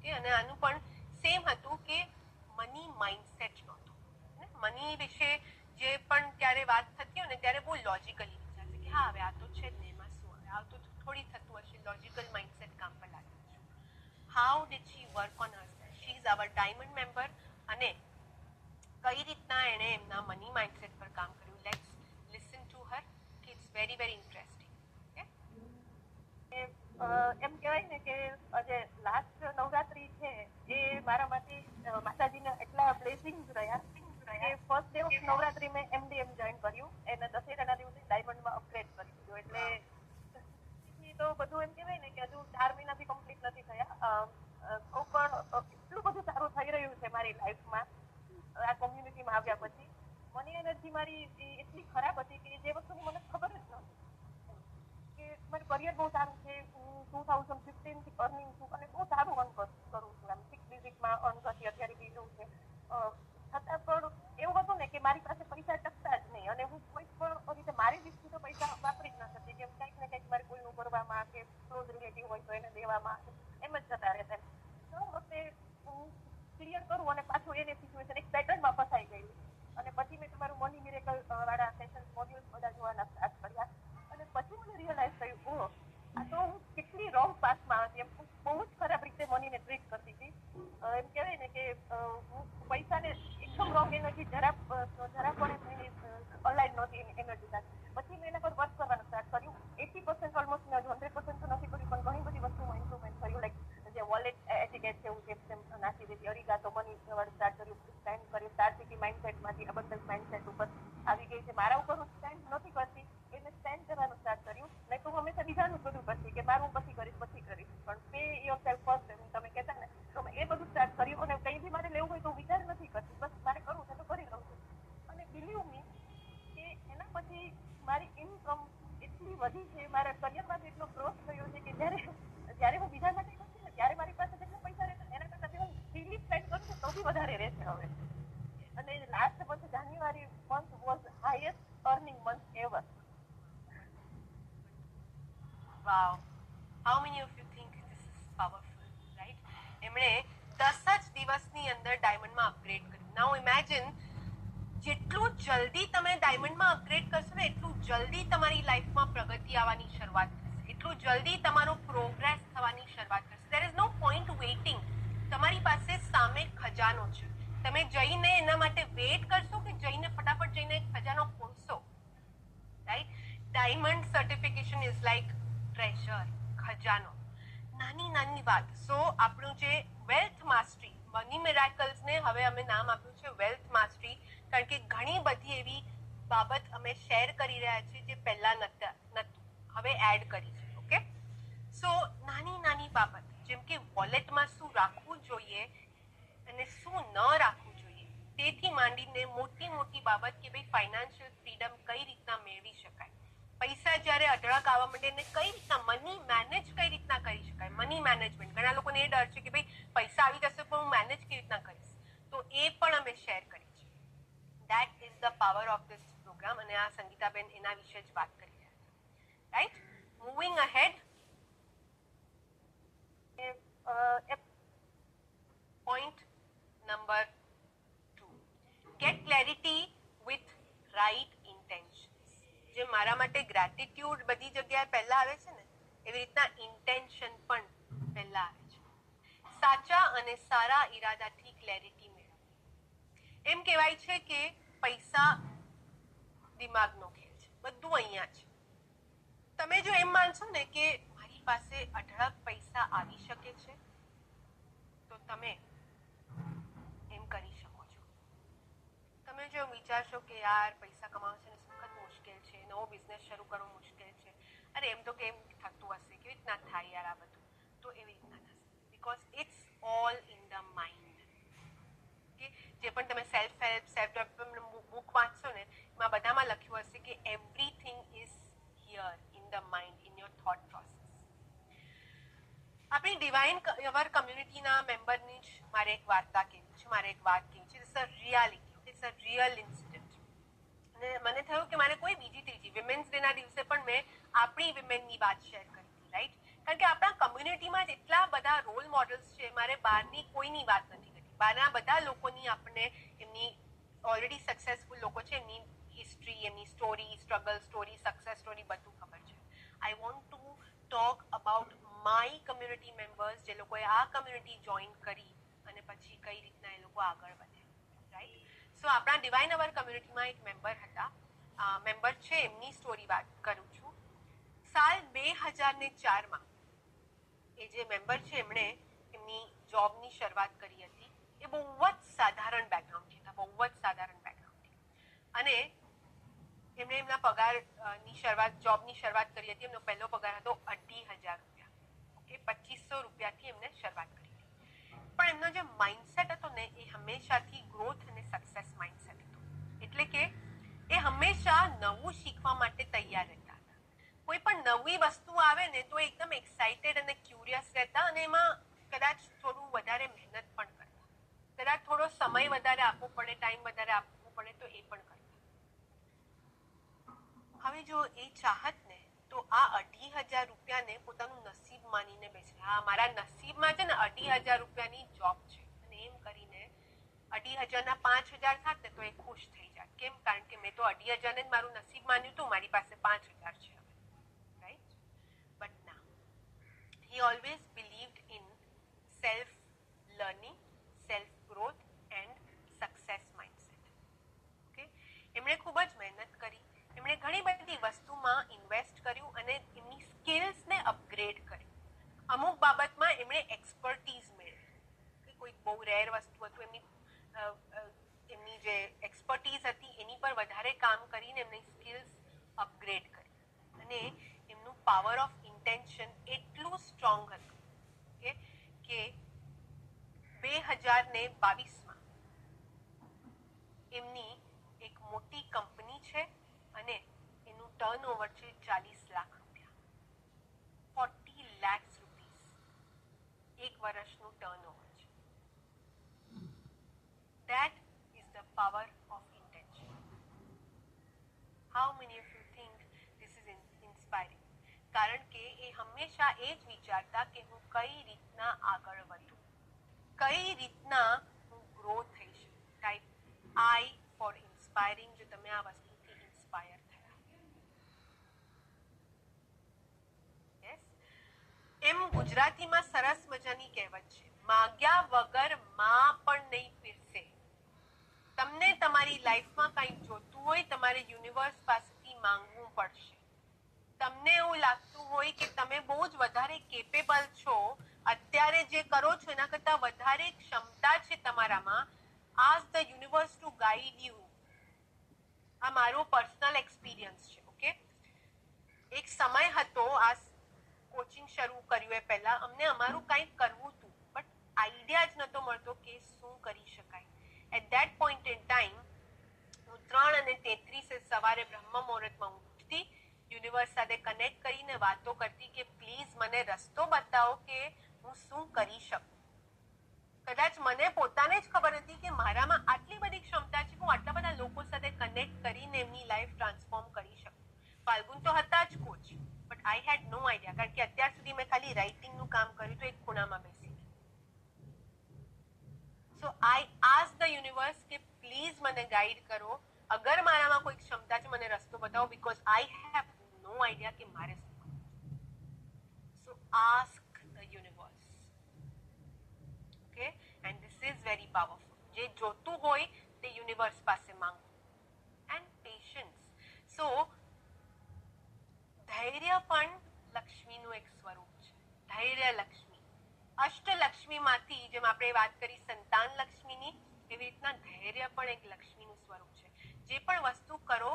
Okay, અને આનું પણ સેમ હતું કે મની માઇન્ડસેટ નહોતું. મની વિશે જે પણ ત્યારે વાત થતી હોય ને ત્યારે બહુ લોજિકલી વિચારશે કે હા હવે આ તો છે જ ને, એમાં શું આવે, આ તો થોડી થતું હશે, લોજિકલ માઇન્ડસેટ કામ પર લાગે છે. How did she work on herself? She is our diamond member, અને કઈ રીતના એણે એમના મની માઇન્ડસેટ પર કામ કર્યું. Let's listen to her. It's very very interesting. એમ કહેવાય ને કે જે લાસ્ટ નવરાત્રી છે એ મારામાંથી માતાજીના એટલા બ્લેસિંગ્સ રહ્યા કે ફર્સ્ટ ડે ઓફ નવરાત્રી મેં MDM જોઈન કર્યું, એને દશેરાના દિવસે ડાયમંડમાં અપગ્રેડ કરી દીધું. એટલે તો બધું એમ કહેવાય ને કે હજુ 4 મહિનાથી કમ્પ્લીટ નથી થયા, તો પણ એટલું બધું સારું થઈ રહ્યું છે મારી લાઈફમાં આ કોમ્યુનિટીમાં આવ્યા પછી. મની એનર્જી મારી એટલી ખરાબ હતી કે જે વસ્તુની મને ખબર જ નહોતી કે મારું કરિયર બહુ સારું છે, હું 2015 થી અર્નિંગ છું અને બહુ સારું અર્ન કરું છું, આમ 6 ડિજિટમાં અર્ન કરતી અત્યારે બીજું છે. છતાં પણ એવું હતું ને કે મારી પાસે પૈસા ટકતા જ નહીં, અને હું કોઈ પણ રીતે મારી રીતથી તો પૈસા વાપરી જ ન શકતી, કે કંઈક ને કંઈક મારે કોઈનું કરવામાં કે ક્લોઝ રિલેટિવ હોય તો એને દેવામાં એમ જ જતા રહેતા. દર વખતે હું ક્લિયર કરું અને પાછું એને સિચ્યુએશન એક પેટર્નમાં ફસાઈ ગઈ. અને પછી મેં તમારું મની મિરેકલ વાળા સેશન્સ મોડ્યુલ્સ બધા જોવાના સ્ટાર્ટ કર્યા, અને પછી મને રિયલાઇઝ થયું ઓહ આ તો હું કેટલી રોંગ પાસમાં હતી, એમ હું બહુ જ ખરાબ રીતે મનીને ટ્રીટ કરતી હતી. એમ કહેવાય ને કે હું પૈસાને એકદમ રોંગ એનર્જી જરા પણ એની અલાઈન નહોતી એની એનર્જી સાથે. પછી મેં એના પર વર્ક કરવાનું સ્ટાર્ટ કર્યું. 80% ઓલમોસ્ટ મેં 100% તો નથી કર્યું, પણ ઘણી બધી વસ્તુમાં ઇમ્પ્રુવમેન્ટ થયું. લાઈક જે વોલેટ એટિકેટ છે એવું જેમ નાખી દીધી, અરીગાતો મની વાળું સ્ટાર્ટ કર્યું, સ્પેન્ડ કર્યું, સ્ટાર સિટી માઇન્ડસેટમાંથી અબન્ડન્સ માઇન્ડસેટ ઉપર આવી ગઈ છે. મારા ઉપર હું સ્પેન્ડ નથી કરતી એટલે સ્પેન્ડ કરવાનું સ્ટાર્ટ કર્યું. નહીં તો હું હંમેશા બીજાનું જ બધું કરતી કે મારું પછી કરીશ, પણ પે યોરસેલ્ફ ફર્સ્ટ તમે કહેતા ને, તો મેં એ બધું સ્ટાર્ટ કર્યું. અને કંઈ બી મારે લેવું હોય તો હું વિચાર નથી કરતી, બસ મારે કરવું છે તો કરી લઉં છું. અને બિલીવ મી કે એના પછી મારી ઇન્કમ એટલી વધી છે, મારા કરિયરમાં એટલો ગ્રોથ થયો છે કે જ્યારે હું બીજા માટે કરતી ને ત્યારે મારી પાસે જેટલા પૈસા રહેતા એના કરતાં હું ફ્રીલી સ્પેન્ડ કરું છું તો બી વધારે રહેશે હવે. અને last month January month was highest earning month ever. Wow. How many of you think this is powerful, right? એમણે 10 જ દિવસની અંદર ડાયમંડમાં અપગ્રેડ કર્યું. નાઉ ઇમેજિન જેટલું જલ્દી તમે ડાયમંડમાં અપગ્રેડ કરશો ને એટલું જલ્દી તમારી લાઈફમાં પ્રગતિ આવવાની શરૂઆત થશે, એટલું જલ્દી તમારો પ્રોગ્રેસ થવાની શરૂઆત થશે. There is no point waiting. તમારી પાસે સામે ખજાનો છે, તમે જઈને એના માટે વેઇટ કરશો કે જઈને ફટાફટ જઈને ખજાનો ખોલશો, right? Diamond certification is like treasure, ખજાનો. નાની નાની વાત. સો આપણું જે વેલ્થ માસ્ટરી, મની મિરેકલ્સને હવે અમે નામ આપ્યું છે વેલ્થ માસ્ટરી, કારણ કે ઘણી બધી એવી બાબત અમે શેર કરી રહ્યા છીએ જે પહેલા નહોતું, હવે એડ કરી છે. ઓકે, સો નાની નાની બાબત જેમ કે વોલેટમાં શું રાખવું જોઈએ અને શું ન રાખવું જોઈએ, તેથી માંડીને મોટી મોટી બાબત કે ભાઈ ફાઇનાન્શિયલ ફ્રીડમ કઈ રીતના મેળવી શકાય, પૈસા જ્યારે અઢળક આવવા માંડે ને કઈ રીતના મની મેનેજ કઈ રીતના કરી શકાય, મની મેનેજમેન્ટ. ઘણા લોકોને એ ડર છે કે ભાઈ પૈસા આવી જશે પણ હું મેનેજ કેવી રીતના કરીશ, તો એ પણ અમે શેર કરી છે. That is the power of this program, અને આ સંગીતાબેન એના વિશે જ વાત કરી રહ્યા છે, right? Moving ahead, point number 2, get clarity with right intentions. જે મારા માટે ગ્રેટિટ્યુડ બધી જગ્યાએ પહેલા આવે છે ને, એવી રીતના ઇન્ટેન્શન પણ પહેલા આવે છે. સાચા અને સારા ઈરાદાથી ક્લેરિટી મેળવવી. એમ કહેવાય છે કે પૈસા દિમાગનો ખેલ છે, બધું અહીંયા છે. તમે જો એમ માનશો ને કે મારી પાસે અઢળક પૈસા આવી શકે છે, તો તમે એમ કરી શકો છો. તમે જો વિચારશો કે યાર પૈસા કમાવા છે ને સખત મુશ્કેલ છે, નવો બિઝનેસ શરૂ કરવો મુશ્કેલ છે, અરે એમ તો કેમ થતું હશે, કેવી રીતના થાય યાર આ બધું, તો એવી રીતના થશે. Because it's all in the mind. કે જે પણ તમે સેલ્ફ ડેવલપમેન્ટ બુક વાંચશો ને એમાં બધામાં લખ્યું હશે કે everything is here in the mind, in your thought process. આપણી ડિવાઇન અવર કમ્યુનિટીના મેમ્બરની જ મારે એક વાર્તા કહેવી છે, મારે એક વાત કહેવી છે. It's a reality, it's a real incident. અને મને થયું કે મારે કોઈ બીજી ત્રીજી વિમેન્સ ડેના દિવસે પણ મેં આપણી વિમેનની વાત શેર કરી હતી, રાઈટ? કારણ કે આપણા કમ્યુનિટીમાં જ એટલા બધા રોલ મોડલ મોડલ્સ છે, મારે બહારની કોઈની વાત નથી કરવી. બહારના બધા લોકોની આપણને એમની ઓલરેડી સક્સેસફુલ લોકો છે, એમની હિસ્ટ્રી, એમની story, struggle story, success story બધું ખબર છે. I want to talk about my community members, જે લોકોએ આ કમ્યુનિટી જોઈન કરી અને પછી કઈ રીતના એ લોકો આગળ વધ્યા, રાઈટ? સો આપણા ડિવાઇન અવર કમ્યુનિટીમાં એક મેમ્બર છે, એમની સ્ટોરી વાત કરું છું. સાલ 2004માં એ જે મેમ્બર છે, એમણે એમની જોબની શરૂઆત કરી હતી. એ બહુ જ સાધારણ બેકગ્રાઉન્ડથી હતા, બહુ જ સાધારણ બેકગ્રાઉન્ડથી. અને એમણે એમના પગારની જોબની શરૂઆત કરી હતી. એમનો પહેલો પગાર હતો 2,500 રૂપિયા. ઓકે, 2,500 રૂપિયાથી એમને શરૂઆત કરી હતી. પણ એમનો જે માઇન્ડસેટ હતો ને, એ હંમેશાથી ગ્રોથ અને સક્સેસ માઇન્ડસેટ હતો. એટલે કે એ હંમેશા નવું શીખવા માટે તૈયાર રહેતા હતા. કોઈ પણ નવી વસ્તુ આવે ને તો એકદમ એક્સાઇટેડ અને ક્યુરિયસ રહેતા, અને એમાં કદાચ થોડું વધારે મહેનત પણ કરતા. કદાચ થોડો સમય વધારે આપવો પડે, ટાઈમ વધારે આપવો પડે તો એ પણ કરતા. હવે જો એ ચાહત ને, તો આ 2,500 રૂપિયાને પોતાનું નસીબ માનીને બેસે. હા, મારા નસીબમાં છે ને 2,500 રૂપિયાની જોબ છે, અને એમ કરીને 2,500 ના 5,000 થાત ને તો એ ખુશ થઈ જાય. કેમ? કારણ કે મેં તો 2,500 ને જ મારું નસીબ માન્યું હતું, મારી પાસે 5,000 છે હવે, રાઈટ? બટ ના, he always believed in self learning, self growth and success mindset. Okay, એમણે ખૂબ જ મહેનત કરી. એમણે ઘણી બધી વસ્તુમાં ઇન્વેસ્ટ કર્યું અને એમની સ્કિલ્સને અપગ્રેડ કરી. અમુક બાબતમાં એમણે એક્સપર્ટીઝ મેળવી. કોઈ બહુ રેર વસ્તુ હતું, એમની જે એક્સપર્ટીઝ હતી એની પર વધારે કામ કરીને એમની સ્કિલ્સ અપગ્રેડ કરી. અને એમનું પાવર ઓફ ઇન્ટેન્શન એટલું સ્ટ્રોંગ હતું કે 2022માં એમની એક મોટી કંપની છે અને એનું ટર્નઓવર છે 40 લાખ રૂપિયા. 40 lakhs rupees એક વર્ષનું ટર્નઓવર છે. That is the power of intention. How many of you think this is inspiring? કારણ કે એ હંમેશા એ જ વિચારતા કે હું કઈ રીતના આગળ વધું, કઈ રીતના હું ગ્રો થઈ શકું. ટાઈપ I for inspiring, જો તમે આ વસ્તુથી ઇન્સ્પાયર થયા. યસ, એમ ગુજરાતીમાં સરસ મજાની કહેવત છે, માગ્યા વગર માં પણ નહીં પીરસે. તમને તમારી લાઈફમાં કંઈક જોતું હોય, તમારે યુનિવર્સ પાસેથી માંગવું પડશે. તમને એવું લાગતું હોય કે તમે બહુ જ વધારે કેપેબલ છો, અત્યારે જે કરો છો એના કરતા વધારે ક્ષમતા છે તમારામાં, ask the universe to guide you. આ મારો પર્સનલ એક્સપિરિયન્સ છે. ઓકે, એક સમય હતો, આ કોચિંગ શરૂ કર્યું એ પહેલા અમને અમારું કંઈક કરવું હતું, બટ આઈડિયા જ નતો મળતો કે શું કરી શકાય. At that point in time હું 3:33 સવારે બ્રહ્મ મુહૂર્તમાં ઉઠતી, યુનિવર્સ સાથે કનેક્ટ કરીને વાતો કરતી કે પ્લીઝ મને રસ્તો બતાવો કે હું શું કરી શકું. કદાચ મને પોતાને જ ખબર હતી કે મારામાં આટલી બધી ક્ષમતા છે, હું આટલા બધા લોકો સાથે કનેક્ટ કરીને એમની લાઈફ ટ્રાન્સફોર્મ કરી શકું. ફાલ્ગુન તો હતા જ coach, but I had no idea, કારણ કે અત્યાર સુધી મેં ખાલી રાઇટિંગનું કામ કર્યું તો એક ખૂણામાં બેસીને. So I ask the universe કે પ્લીઝ મને ગાઈડ કરો, અગર મારામાં કોઈ ક્ષમતા છે મને રસ્તો બતાવો, because I have no idea કે મારે શું કરવું. So ask the universe. Okay, and this is very powerful. જે જોતું હોય તે યુનિવર્સ પાસે માંગો. And patience. સો ધૈર્ય પણ લક્ષ્મીનું એક સ્વરૂપ છે. ધૈર્ય લક્ષ્મી. અષ્ટલક્ષ્મીમાંથી જેમ આપણે વાત કરી સંતાન લક્ષ્મીની, એવી રીતના ધૈર્ય પણ એક લક્ષ્મીનું સ્વરૂપ છે. જે પણ વસ્તુ કરો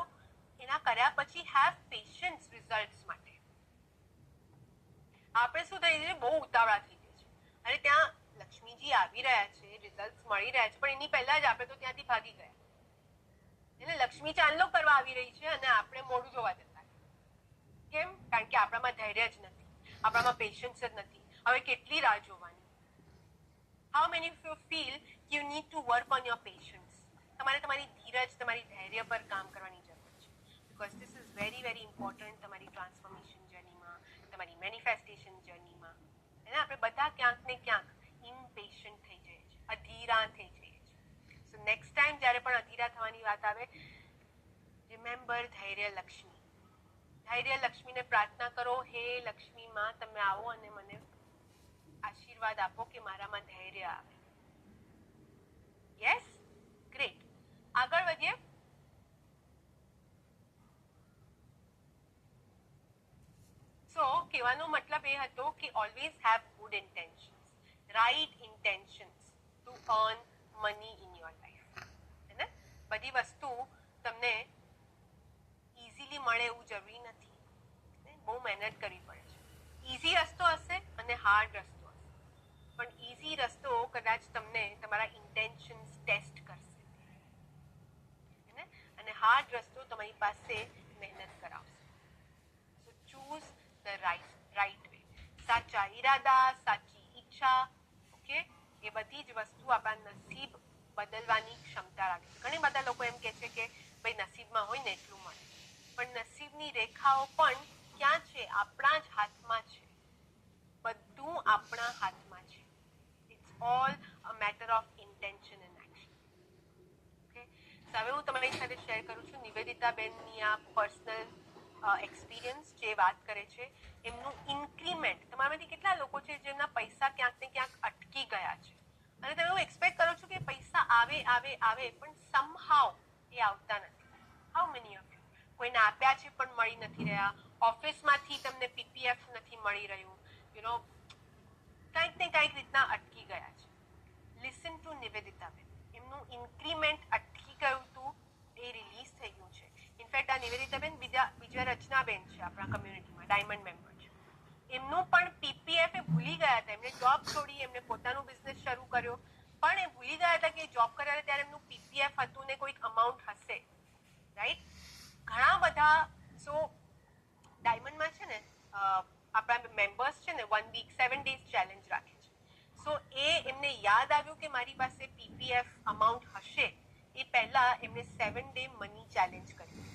એના કર્યા પછી હેવ પેશન્સ રિઝલ્ટ્સ માટે. આપણે શું થઈ જાય, બહુ ઉતાવળા થઈ જાય છે અને ત્યાં લક્ષ્મીજી આવી રહ્યા છે, રિઝલ્ટ મળી રહ્યા છે, પણ એની પહેલા જ આપણે તો ત્યાંથી ભાગી ગયા. એટલે લક્ષ્મી ચાંદલો કરવા આવી રહી છે અને આપણે મોઢું જોવા જતા. કેમ? કારણ કે આપણામાં ધૈર્ય જ નથી, આપણામાં પેશન્સ જ નથી. હવે કેટલી રાહ જોવાની? How many of you feel you need to work on your patience? તમારે તમારી ધીરજ, તમારી ધૈર્ય પર કામ કરવાની જરૂર છે. Because this is very very important તમારી ટ્રાન્સફોર્મેશન જર્નીમાં, તમારી મેનિફેસ્ટેશન જર્નીમાં. એને આપણે બધા ક્યાંક ને ક્યાંક અધીરા થઈ જઈએ છીએ. સો નેક્સ્ટ ટાઈમ જ્યારે પણ અધીરા થવાની વાત આવે, રિમેમ્બર ધૈર્ય લક્ષ્મી. ધૈર્ય લક્ષ્મીને પ્રાર્થના કરો, હે લક્ષ્મી માં તમે આવો અને મને આશીર્વાદ આપો કે મારામાં ધૈર્ય આવે. Yes, great. આગળ વધીએ. સો કહેવાનો મતલબ એ હતો કે always have good intentions, right intentions to earn money in your life. હે ને? બધી વસ્તુ તમને ઇઝીલી મળે એવું જરૂરી નથી, બહુ મહેનત કરવી પડે છે. ઇઝી રસ્તો હશે અને હાર્ડ રસ્તો હશે, પણ ઇઝી રસ્તો કદાચ તમને તમારા ઇન્ટેન્શન્સ ટેસ્ટ કરશે, અને હાર્ડ રસ્તો તમારી પાસે મહેનત કરાવશે. સો ચૂઝ ધ રાઈટ વે. સાચા ઈરાદા, સાચી ઈચ્છા, ઓકે, એ બધી જ વસ્તુ આપણા નસીબ બદલવાની ક્ષમતા રાખે છે. ઘણી બધા લોકો એમ કહે છે કે ભાઈ નસીબમાં હોય ને એટલું મળે, પણ નસીબની રેખાઓ પણ ક્યાં છે? આપણા જ હાથમાં છે. બધું આપણા હાથમાં છે. It's all a matter of intention and action. Okay, હવે હું તમારી સાથે શેર કરું છું નિવેદિતાબેનની આ પર્સનલ એક્સપિરિયન્સ જે વાત કરે છે. એમનું ઇન્ક્રીમેન્ટ, તમારામાંથી કેટલા લોકો છે જેમના પૈસા ક્યાંક ને ક્યાંક અટકી ગયા છે, અને તમે એવું એક્સપેક્ટ કરો છો કે પૈસા આવે આવે આવે, પણ સમહાવ એ આવતા નથી. How many of you? કોઈને આપ્યા છે પણ મળી નથી રહ્યા, ઓફિસમાંથી તમને પીપીએફ નથી મળી રહ્યું, કંઈક ને કંઈક રીતના અટકી ગયા છે. લિસન ટુ નિવેદિતાબેન. એમનું ઇન્ક્રીમેન્ટ અટકી ગયું હતું, એ રિલીઝ થઈ ગયું છે. ઇનફેક્ટ આ નિવેદિતાબેન બીજા રચનાબેન છે આપણા કમ્યુનિટીમાં, ડાયમંડ મેમ્બર છે. એમનું પણ પીપીએફ એ ભૂલી ગયા હતા. એમને જોબ છોડી, એમને પોતાનું બિઝનેસ શરૂ કર્યો, પણ એ ભૂલી ગયા હતા કે જોબ કર્યા ત્યારે એમનું પીપીએફ હતું ને કોઈક અમાઉન્ટ હશે, રાઈટ? ઘણા બધા. સો ડાયમંડમાં છે ને આપણા મેમ્બર્સ છે ને 1 વીક 7 ડેઝ ચેલેન્જ રાખે છે. સો એમને યાદ આવ્યું કે મારી પાસે પીપીએફ અમાઉન્ટ હશે, એ પહેલા એમને 7 ડે મની ચેલેન્જ કર્યું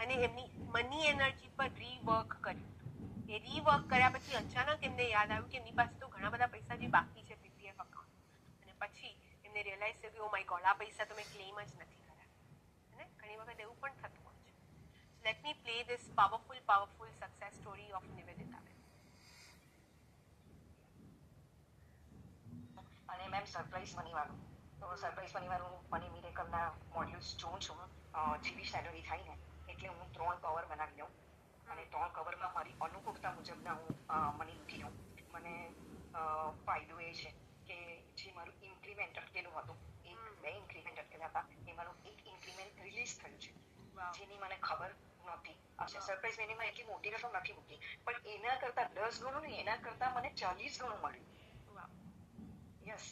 અને એમની મની એનર્જી પર રીવર્ક કર્યું. એ રીવર્ક કર્યા પછી અચાનક એમને યાદ આવ્યું કે એમની પાસે તો ઘણા બધા પૈસા જે બાકી છે પીપીએફ અકાઉન્ટ, અને પછી એમને રિયલાઇઝ થયું કે ઓ માય ગોડ, આ પૈસા તો મેં ક્લેમ જ નથી કર્યા. અને ઘણી વખત એવું પણ થતું હોય છે. Let me play this powerful success story of Nivedita. અને મેમ સરપ્રાઈઝ મની વાળું, તો સરપ્રાઈઝ મની વાળું મની મિરેકલના મોડ્યુલ્સ જોઉં છું. જેવી સેલરી થાય ને એટલે હું 3 કવર બનાવી લઉં, અને 3 કવરમાં મારી અનુકૂળતા મુજબના હું મની મૂકી દઉં. મને ફાયદો એ છે કે જે મારું ઇન્ક્રીમેન્ટ અટકેલું હતું, 2 ઇન્ક્રીમેન્ટ અટકેલા હતા, એ મારું 1 ઇન્ક્રીમેન્ટ રિલીઝ થયું છે, જેની મને ખબર નહોતી. સરપ્રાઈઝ મનીમાં એટલી મોટી રકમ નથી મૂકી, પણ એના કરતા 10 ગણું નહીં, એના કરતા મને 40 ગણું મળ્યું. યસ,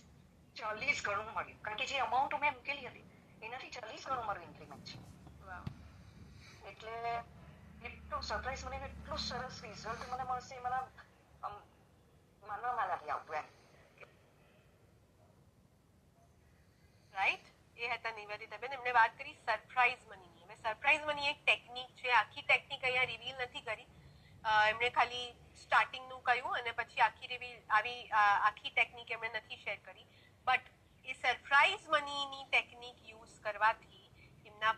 40 ગણું મળ્યું, કારણ કે જે અમાઉન્ટ મેં મૂકેલી હતી એનાથી 40 ગણું મારું ઇન્ક્રીમેન્ટ છે. એટલે એટલું સરપ્રાઈઝ મને, એટલું સરસ રિઝલ્ટ મને મળશે, મને માનવામાં નથી આવતું એમ. રાઈટ? એ હતા નિવેદિતાબેન. એમને વાત કરી સરપ્રાઈઝ મનીની. હવે સરપ્રાઈઝ મની એક ટેકનિક છે. આખી ટેકનિક અહીંયા રિવીલ નથી કરી, એમણે ખાલી સ્ટાર્ટિંગનું કહ્યું અને પછી આખી ટેકનિક એમણે નથી શેર કરી. બટ એ સરપ્રાઈઝ મનીની ટેકનિક યુઝ કરવાથી એમના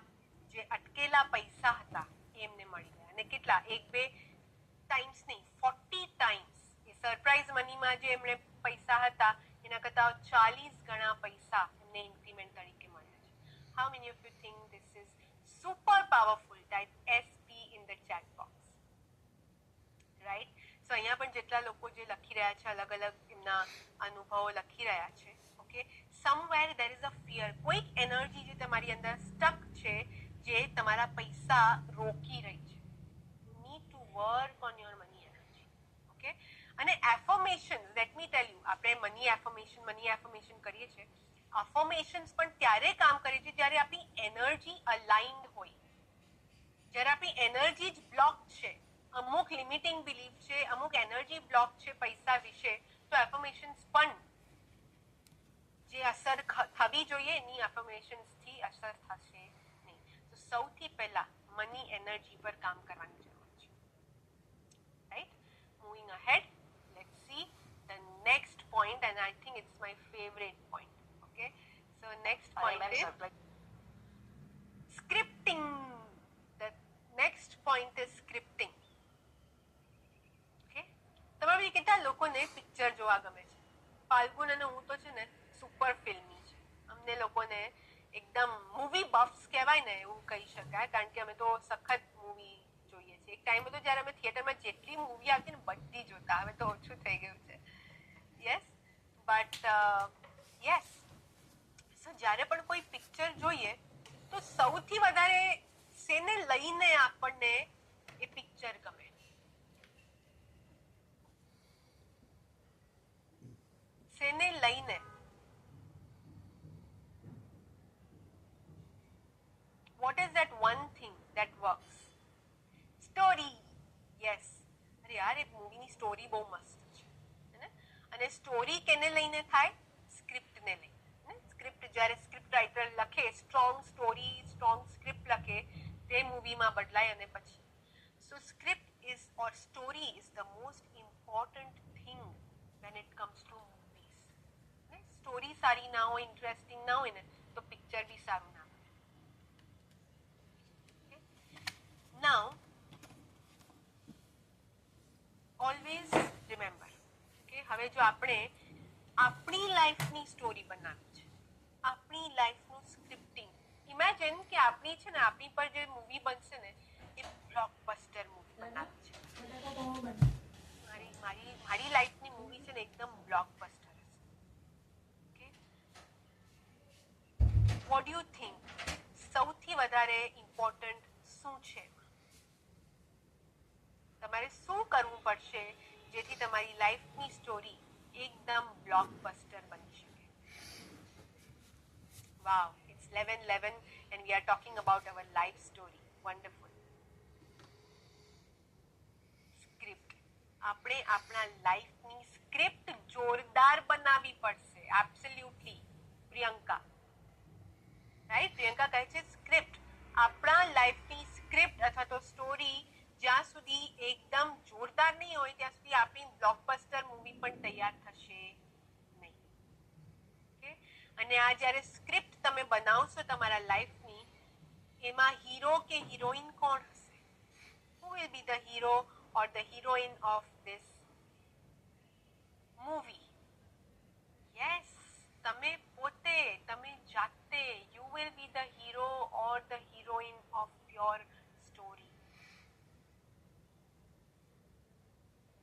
જે અટકેલા પૈસા હતા એ એમને મળી ગયા. અને કેટલા? 1-2 ટાઈમ્સ નહીં, 40 ટાઈમ્સ એ સરપ્રાઈઝ મનીમાં જે એમણે પૈસા હતા એના કરતા 40 ગણા પૈસા એમને ઇન્ક્રીમેન્ટ તરીકે મળ્યા છે. How many of you think this is super powerful? Type SP in the chat box. Right? So અહીંયા પણ જેટલા લોકો જે લખી રહ્યા છે, અલગ અલગ એમના અનુભવો લખી રહ્યા છે, okay, somewhere there is a fear. કોઈક એનર્જી જે તમારી અંદર સ્ટક છે, જે તમારા પૈસા રોકી રહી છે. You need to work on your money energy, okay. અને affirmation, let me tell you, આપણે મની એફર્મેશન કરીએ છીએ. અફર્મેશન્સ પણ ત્યારે કામ કરે છે જ્યારે આપણી એનર્જી અલાઇન્ડ હોય, જ્યારે આપણી એનર્જી જ બ્લોક છે, અમુક લિમિટિંગ બિલીફ છે, અમુક એનર્જી બ્લોક છે પૈસા વિશે, તો એફર્મેશન્સ પણ જે અસર થવી જોઈએ એની એફર્મેશન્સથી અસર થશે નહીં. તો સૌથી પહેલા મની એનર્જી પર કામ કરવાની જરૂર છે. Right? Moving ahead, let's see the next point, and I think it's my favorite point. Okay, so next અને point ma'am is surprise scripting. The next point is scripting. Okay, તમારા કેટલા લોકોને picture જોવા ગમે છે? ફાલ્ગુન અને હું તો છે ને સુપર ફિલ્મી છે. અમને લોકોને એકદમ મૂવી બફ્સ કહેવાય ને એવું કહી શકાય, કારણ કે અમે તો સખત મૂવી જોઈએ છીએ. એક ટાઈમ હતો જ્યારે અમે થિયેટરમાં જેટલી મૂવી આવતી ને બધી જોતા, હવે તો ઓછું થઈ ગયું છે. યસ, બટ યસ, સો જ્યારે પણ કોઈ પિક્ચર જોઈએ તો સૌથી વધારે શેને લઈને આપણને એ પિક્ચર ગમે? શેને લઈને? What is that one thing that works? Story. Yes. અરે યાર, એક મૂવીની સ્ટોરી બહુ મસ્ત છે, હે? અને સ્ટોરી કેને લઈને થાય? સ્ક્રિપ્ટને લઈને. સ્ક્રિપ્ટ જ્યારે સ્ક્રિપ્ટ રાઇટર લખે, સ્ટ્રોંગ સ્ટોરી, સ્ટ્રોંગ સ્ક્રિપ્ટ લખે, તે મૂવીમાં બદલાય અને પછી. So script is or story is the most important thing when it comes to movies. Story સારી ના હોય, ઇન્ટરેસ્ટિંગ ના હોય ને તો પિક્ચર બી સારું ના. Now, always remember, કે હવે જો આપણે આપણી લાઈફની સ્ટોરી બનાવી છે, આપણી લાઈફનું સ્ક્રિપ્ટિંગ, ઇમેજિન કે આપણી છે ને આપણી પર જે મૂવી બનશે ને એ બ્લોકબસ્ટર મૂવી બનાવી છે. મારી લાઈફની મૂવી છે ને એકદમ બ્લોકબસ્ટર હશે. Okay, what do you think સૌથી વધારે ઇમ્પોર્ટન્ટ શું છે? તમારે શું કરવું પડશે જેથી તમારી લાઈફની સ્ટોરી એકદમ બ્લોકબસ્ટર બની શકે? વાવ, it's 11:11 and we are talking about our life story. Wonderful. Script, આપણે આપણા લાઈફની સ્ક્રિપ્ટ જોરદાર બનાવવી પડશે. એબ્સોલ્યુટલી. પ્રિયંકા, રાઈટ? પ્રિયંકા કહે છે સ્ક્રિપ્ટ, આપણા લાઈફની સ્ક્રિપ્ટ અથવા તો સ્ટોરી જ્યાં સુધી એકદમ જોરદાર નહીં હોય ત્યાં સુધી આપણી બ્લોકબસ્ટર મૂવી પણ તૈયાર થશે નહીં. ઓકે, અને આ જ્યારે સ્ક્રિપ્ટ તમે બનાવશો તમારા લાઈફની, એમાં હીરો કે હિરોઈન કોણ હશે? Who will be the hero or the heroine of this movie? Yes, તમે પોતે, તમે જાતે. You will be the hero or the heroine of your story.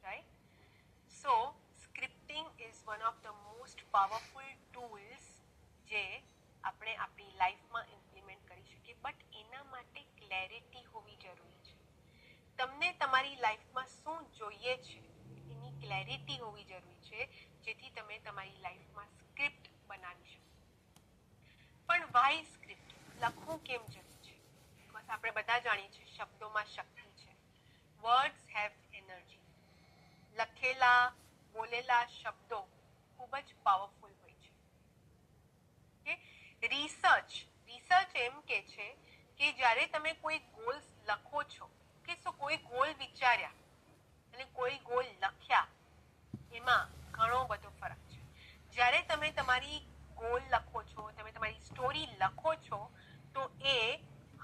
Right? So, scripting is one of the most powerful tools જે આપણે આપણી લાઈફમાં implement કરી શકીએ, બટ એના માટે ક્લેરિટી હોવી જરૂરી છે. તમને તમારી લાઈફમાં શું જોઈએ છે એની ક્લેરિટી હોવી જરૂરી છે, જેથી તમે તમારી લાઈફમાં સ્ક્રિપ્ટ બનાવી શકો. પણ વાય સ્ક્રિપ્ટ લખવું કેમ જરૂરી છે? બસ આપણે બધા જાણીએ છીએ શબ્દોમાં શક્તિ છે. Words have energy. લખેલા, બોલેલા શબ્દો ખૂબ જ પાવરફુલ હોય છે. રિસર્ચ એમ કે છે કે જ્યારે તમે કોઈ ગોલ્સ લખો છો, કે સો કોઈ ગોલ વિચાર્યા અને કોઈ ગોલ લખ્યા, એમાં ઘણો બધો ફરક છે. જ્યારે તમે તમારી ગોલ લખો છો, તમે તમારી સ્ટોરી લખો છો, તો એ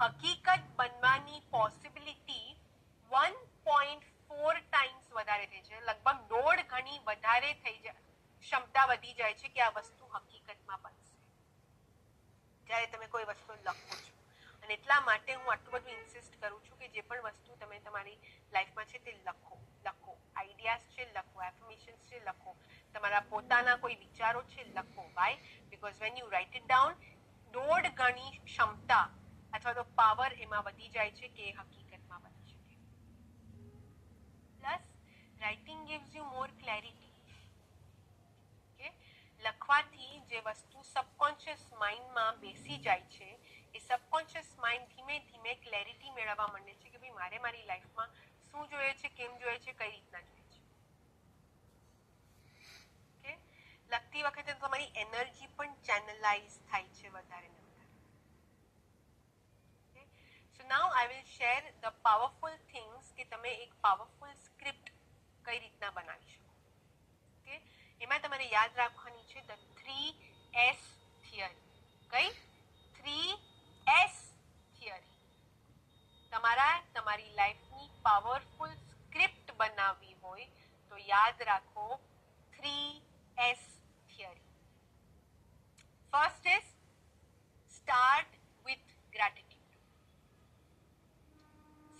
હકીકત બનવાની પોસિબિલિટી 1.4 ટાઈમ્સ વધારે થઈ છે. લગભગ 1.5 ગણી વધારે થઈ જાય, ક્ષમતા વધી જાય છે કે આ વસ્તુ હકીકતમાં બનશે જ્યારે તમે કોઈ વસ્તુ લખો છો. અને એટલા માટે હું આટલું બધું ઇન્સિસ્ટ કરું છું કે જે પણ વસ્તુ તમે તમારી લાઈફમાં છે તે લખો. આઈડિયાઝ છે લખો, એફર્મેશન્સ છે લખો, તમારા પોતાના કોઈ વિચારો છે લખો. Why? Because when you write it down, 1.5 ગણી ક્ષમતા અથવા તો પાવર એમાં વધી જાય છે કે એ હકીકતમાં બની શકે. Plus writing gives you more clarity. Okay, લખવાથી જે વસ્તુ સબકોન્શિયસ માઇન્ડમાં બેસી જાય છે, એ સબકોન્શિયસ માઇન્ડ ધીમે ધીમે ક્લેરિટી મેળવવા માંડે છે કે ભાઈ મારે મારી લાઈફમાં શું જોઈએ છે, કેમ જોઈએ છે, કઈ રીતના જોઈએ છે. ઓકે, લખતી વખતે તમારી એનર્જી પણ ચેનલાઇઝ થાય છે વધારે ને વધારે. Okay, so now I will share the powerful things કે તમે એક પાવરફુલ સ્ક્રિપ્ટ કઈ રીતના બનાવી શકો. ઓકે, એમાં તમારે યાદ રાખવાની 3S થિયરી. કઈ? 3S theory. તમારી લાઈફની પાવરફુલ સ્ક્રિપ્ટ બનાવવી હોય તો યાદ રાખો 3S theory. First is start with gratitude.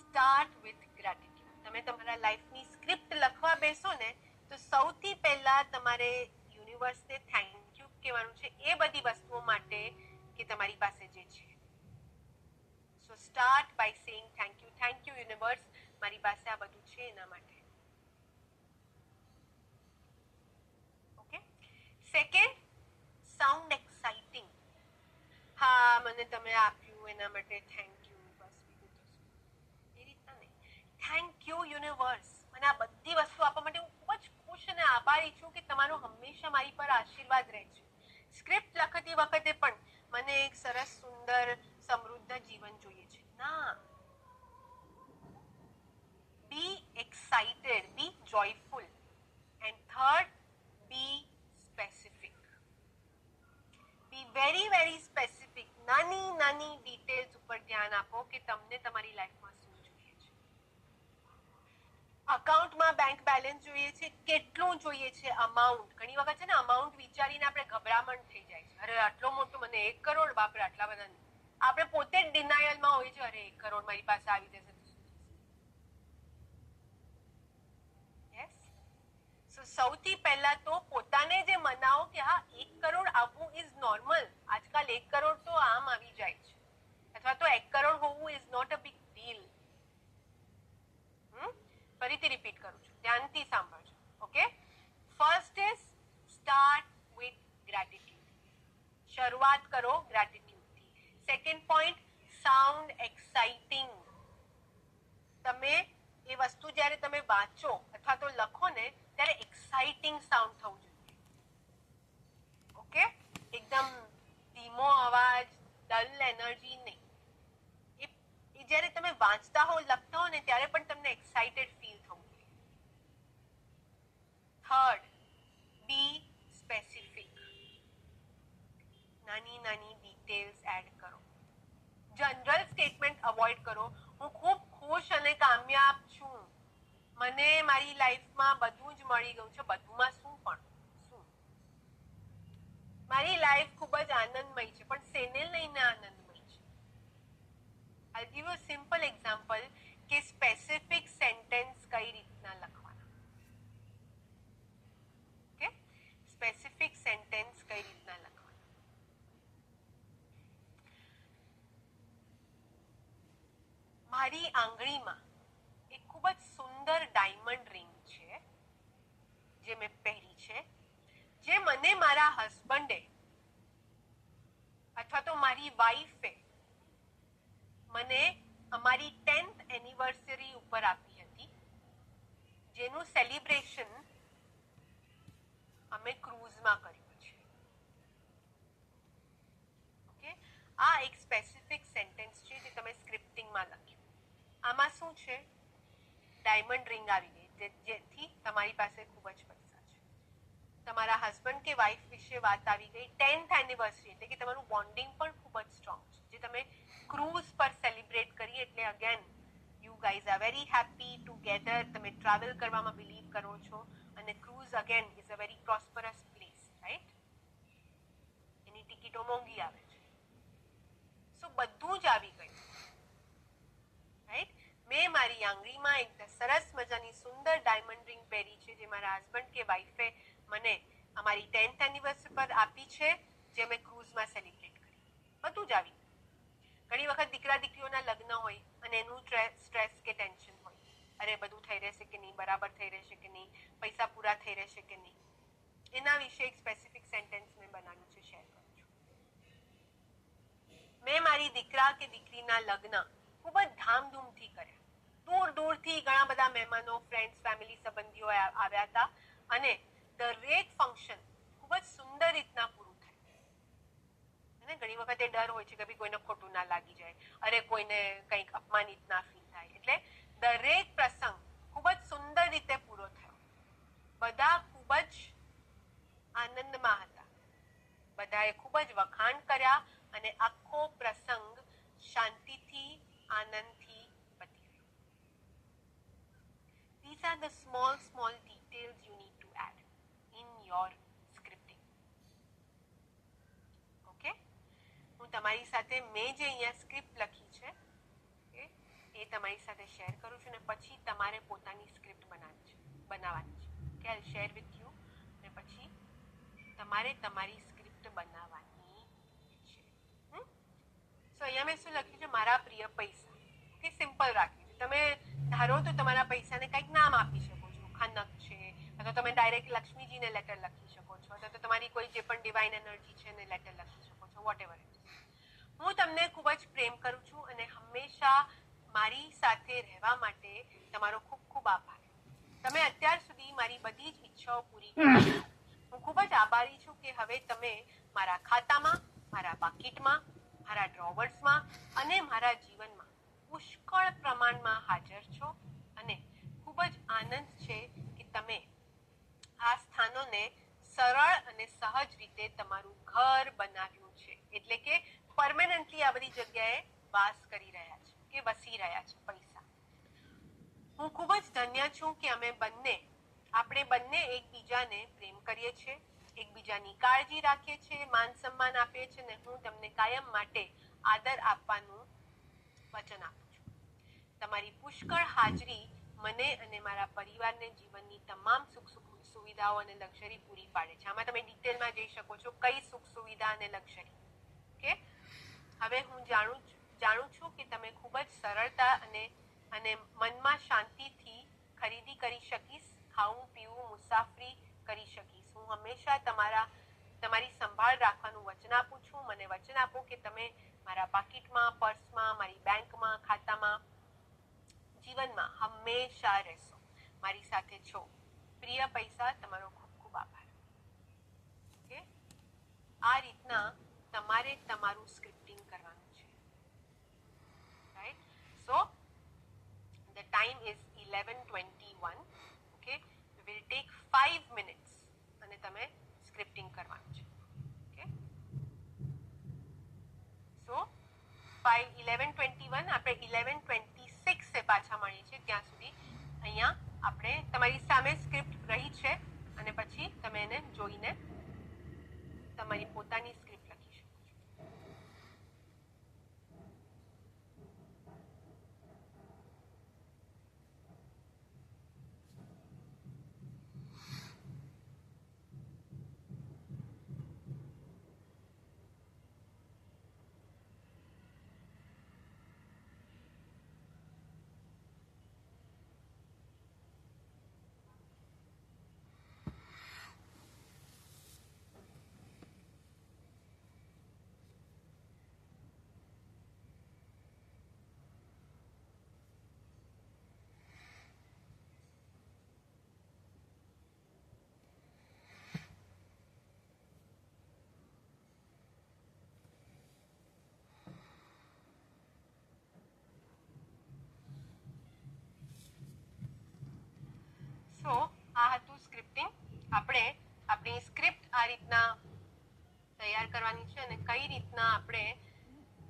Start with gratitude. તમે તમારા લાઈફની સ્ક્રિપ્ટ લખવા બેસો ને તો સૌથી પહેલા તમારે યુનિવર્સને થેન્ક યુ કહેવાનું છે એ બધી વસ્તુઓ માટે કે તમારી પાસે જે છે. So start by saying thank you universe, મારી પાસે આ બધું છે એના માટે. ઓકે. Second, sound exciting. હા, મને તમે આપ્યું એના માટે થેન્ક યુ, બસ બીજું તો શું. એ રીતના નહીં. થેન્ક યુ યુનિવર્સ, મને આ બધી વસ્તુ આપવા માટે હું ખૂબ જ ખુશ અને આભારી છું કે તમારો હંમેશા મારી પર આશીર્વાદ રહે છે. સ્ક્રિપ્ટ લખતી વખતે પણ મને એક સરસ સુંદર સમૃદ્ધ જીવન જોઈએ છે. ના, be excited, be joyful. And third, be specific. Be very very specific. નાની નાની ડિટેલ્સ ઉપર ધ્યાન આપો કે તમને તમારી લાઈફમાં શું જોઈએ છે. અકાઉન્ટમાં બેંક બેલેન્સ જોઈએ છે, કેટલું જોઈએ છે, અમાઉન્ટ. ઘણી વખત છે ને અમાઉન્ટ વિચારીને આપણે ગભરામણ થઈ જાય છે. અરે આટલો મોટો, મને 1 કરોડ, બાપરે આટલા બધા નહીં. આપણે પોતે જ ડિનાયલમાં હોય છે, અરે 1 કરોડ મારી પાસે આવી જશે તો શું થશે. યસ. સો સૌથી પહેલા તો પોતાને જે મનાવો કે હા 1 કરોડ આવવું ઇઝ નોર્મલ. આજકાલ 1 કરોડ તો આમ આવી જાય છે, અથવા તો 1 કરોડ હોવું is not a big deal. ફરીથી રિપીટ કરું છું, ધ્યાનથી સાંભળજો. Okay. First is start with gratitude. શરૂઆત કરો ગ્રેટિટ્યુડથી. Second point, sound exciting. તમે એ વસ્તુ જ્યારે તમે વાંચો અથવા તો લખો ને ત્યારે એક્સાઇટિંગ સાઉન્ડ થવું જોઈએ. ઓકે. એકદમ ધીમો અવાજ, ડલ એનર્જી નહીં. એ જ્યારે તમે વાંચતા હો, લખતા હો ને ત્યારે પણ તમને એક્સાઇટેડ ફીલ થવું જોઈએ. Third, be specific. નાની નાની ડિટેલ્સ એડ કરો. જનરલ સ્ટેટમેન્ટ અવોઇડ કરો. હું ખૂબ ખુશ અને કામયાબ છું, મને મારી લાઈફમાં બધું જ મળી ગયું છે. બધુંમાં શું પણ શું? મારી લાઈફ ખૂબ જ આનંદમય છે, પણ શેને લઈને આનંદમય છે? I'll give you a simple example કે સ્પેસિફિક સેન્ટેન્સ કઈ રીતના લખવાના. ઓકે. સ્પેસિફિક સેન્ટેન્સ કઈ રીતના લખવાના. મારી આંગળીમાં એક ખૂબ જ સુંદર ડાયમંડ રિંગ છે જે મેં પહેરી છે, જે મને મારા હસબન્ડે અથવા તો મારી વાઈફે મને અમારી 10th એનિવર્સરી ઉપર આપી હતી, જેનું સેલિબ્રેશન અમે ક્રૂઝમાં કર્યું છે. ઓકે. આ એક સ્પેસિફિક સેન્ટેન્સ છે જે તમે સ્ક્રિપ્ટિંગમાં લખ્યું. આમાં શું છે? ડાયમંડ રિંગ આવી ગઈ, જેથી તમારી પાસે ખૂબ જ પૈસા છે. તમારા હસબન્ડ કે વાઈફ વિશે વાત આવી ગઈ. 10th એનિવર્સરી એટલે કે તમારું બોન્ડિંગ પણ ખૂબ જ સ્ટ્રોંગ છે, જે તમે ક્રૂઝ પર સેલિબ્રેટ કરી. એટલે again you guys are very happy together. તમે ટ્રાવેલ કરવામાં બિલીવ કરો છો અને cruise again is a very prosperous place, right? એની ટિકિટો મોંઘી આવે છે. સો બધું જ આવી ગયું, રાઈટ? મેં મારી આંગળીમાં એક સરસ મજાની સુંદર ડાયમંડ રિંગ પહેરી છે, જે મારા હસબન્ડ કે વાઈફે મને અમારી 10th એનિવર્સરી પર આપી છે, જે મેં ક્રૂઝમાં સેલિબ્રેટ કરી. બધું જ આવી. ઘણી વખત દીકરા દીકરીઓના લગ્ન હોય અને એનું સ્ટ્રેસ કે ટેન્શન હોય. અરે બધું થઈ રહેશે કે નહીં, બરાબર થઈ રહેશે કે નહીં, પૈસા પૂરા થઈ રહેશે કે નહીં. એના વિશે એક સ્પેસિફિક સેન્ટેન્સ મેં બનાવ્યું છે, શેર કરું છું. મેં મારી દીકરા કે દીકરીના લગ્ન ખૂબ જ ધામધૂમથી કર્યા. દૂર દૂરથી ઘણા બધા મહેમાનો, ફ્રેન્ડ્સ, ફેમિલી, સંબંધીઓ આવ્યા હતા અને દરેક ફંક્શન ખૂબ જ સુંદર રીતના પૂરું થાય. અને ઘણી વખત એ ડર હોય છે કે કોઈને ખોટું ના લાગી જાય, અરે કોઈને કંઈક અપમાનિત ના ફીલ થાય. એટલે દરેક પ્રસંગ ખૂબ જ સુંદર રીતે પૂરો થયો. બધા ખૂબ જ આનંદમાં હતા. બધાએ ખૂબ જ વખાણ કર્યા અને આખો પ્રસંગ શાંતિથી આનંદથી પતી ગયો. These are the small details you need to add in your scripting. Okay? હું તમારી સાથે મેં જે અહીંયા સ્ક્રિપ્ટ લખી છે એ તમારી સાથે શેર કરું છું અને પછી તમારે પોતાની સ્ક્રિપ્ટ બનાવવાની છે. કે શેર વિથ યુ અને પછી તમારે તમારી સ્ક્રિપ્ટ બનાવવાની છે. સો અહીંયા મેં શું લખ્યું છે, મારા પ્રિય પૈસા. કે સિમ્પલ રાખ્યું છે. તમે ધારો તો તમારા પૈસાને કંઈક નામ આપી શકો છો, ખનક છે, અથવા તમે ડાયરેક્ટ લક્ષ્મીજીને લેટર લખી શકો છો, અથવા તો તમારી કોઈ જે પણ ડિવાઇન એનર્જી છે એને લેટર લખી શકો છો, વોટ એવર ઇટ ઇઝ. હું તમને ખૂબ જ પ્રેમ કરું છું અને હંમેશા મારી સાથે રહેવા માટે તમારો ખૂબ ખૂબ આભાર. તમે અત્યાર સુધી મારી બધી જ ઈચ્છાઓ પૂરી કરી. હું ખૂબ જ આભારી છું કે હવે તમે મારા ખાતામાં, મારા પાકીટમાં, મારા ડ્રોવર્સમાં અને મારા જીવનમાં પુષ્કળ પ્રમાણમાં હાજર છો અને ખૂબ જ આનંદ છે કે તમે આ સ્થાનોને સરળ અને સહજ રીતે તમારું ઘર બનાવ્યું છે. એટલે કે પરમેનન્ટલી આ બધી જગ્યાએ વાસ કરી રહ્યા છે કે વસી રહ્યા છે પૈસા. હું ખૂબ જ ધન્ય છું કે આપણે બંને એકબીજાને પ્રેમ કરીએ છીએ, એકબીજાની કાળજી રાખીએ છીએ, માન સન્માન આપીએ છીએ અને હું તમને કાયમ માટે આદર આપવાનું વચન આપું છું. તમારી પુષ્કળ હાજરી મને અને મારા પરિવારને જીવનની તમામ સુખ સુવિધાઓ અને લક્ઝરી પૂરી પાડે છે. આમાં તમે ડિટેલમાં જઈ શકો છો કઈ સુખ સુવિધા અને લક્ઝરી. ઓકે, હવે હું જાણું છું કે તમે ખૂબ જ સરળતા અને મનમાં શાંતિથી ખરીદી કરી શકીશ, ખાવું પીવું, મુસાફરી કરી શકીશ. હું હંમેશા તમારી સંભાળ રાખવાનું વચન આપું છું. મને વચન આપો કે તમે મારા પાકીટમાં, પર્સમાં, મારી બેંકમાં, ખાતામાં, જીવનમાં હંમેશા રહેશો, મારી સાથે છો. પ્રિય પૈસા, તમારો ખૂબ ખૂબ આભાર. ઓકે, આ રીતના તમારે તમારું સ્ક્રિપ્ટિંગ કરવાનું છે. Right? So the time is 11:21. Okay, we will take 5 minutes અને તમે સ્ક્રિપ્ટિંગ કરવાનું છે. ઓકે, સો 11:21 આપણે 11:26 પાછા મળીએ છીએ. ત્યાં સુધી અહીંયા આપણે તમારી સામે સ્ક્રિપ્ટ રહી છે અને પછી તમે એને જોઈને તમારી પોતાની સ્ક્રિપ્ટ લખી શકો છો. સો આ હતું સ્ક્રિપ્ટિંગ. આપણે આપણી સ્ક્રિપ્ટ આ રીતના તૈયાર કરવાની છે અને કઈ રીતના આપણે